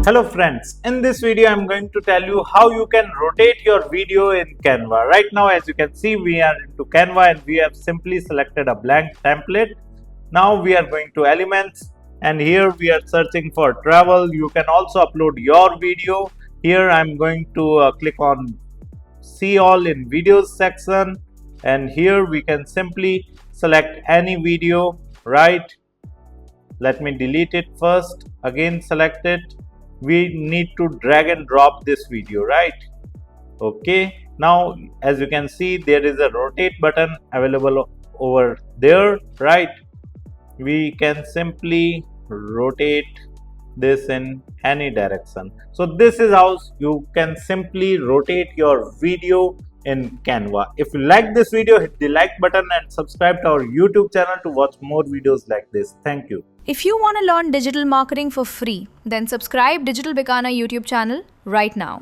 Hello friends, in this video I'm going to tell you how you can rotate your video in Canva. Right now as you can see we are into Canva and we have simply selected a blank template. Now we are going to elements and here we are searching for travel. You can also upload your video. Here I'm going to click on see all in videos section and here we can simply select any video, right? Let me delete it first, again select it. We need to drag and drop this video, right? Okay, now as you can see there is a rotate button available over there, right? We can simply rotate this in any direction. So this is how you can simply rotate your video in Canva. If you like this video, hit the like button and subscribe to our YouTube channel to watch more videos like this. Thank you. If you want to learn digital marketing for free, then subscribe Digital Bikana YouTube channel right now.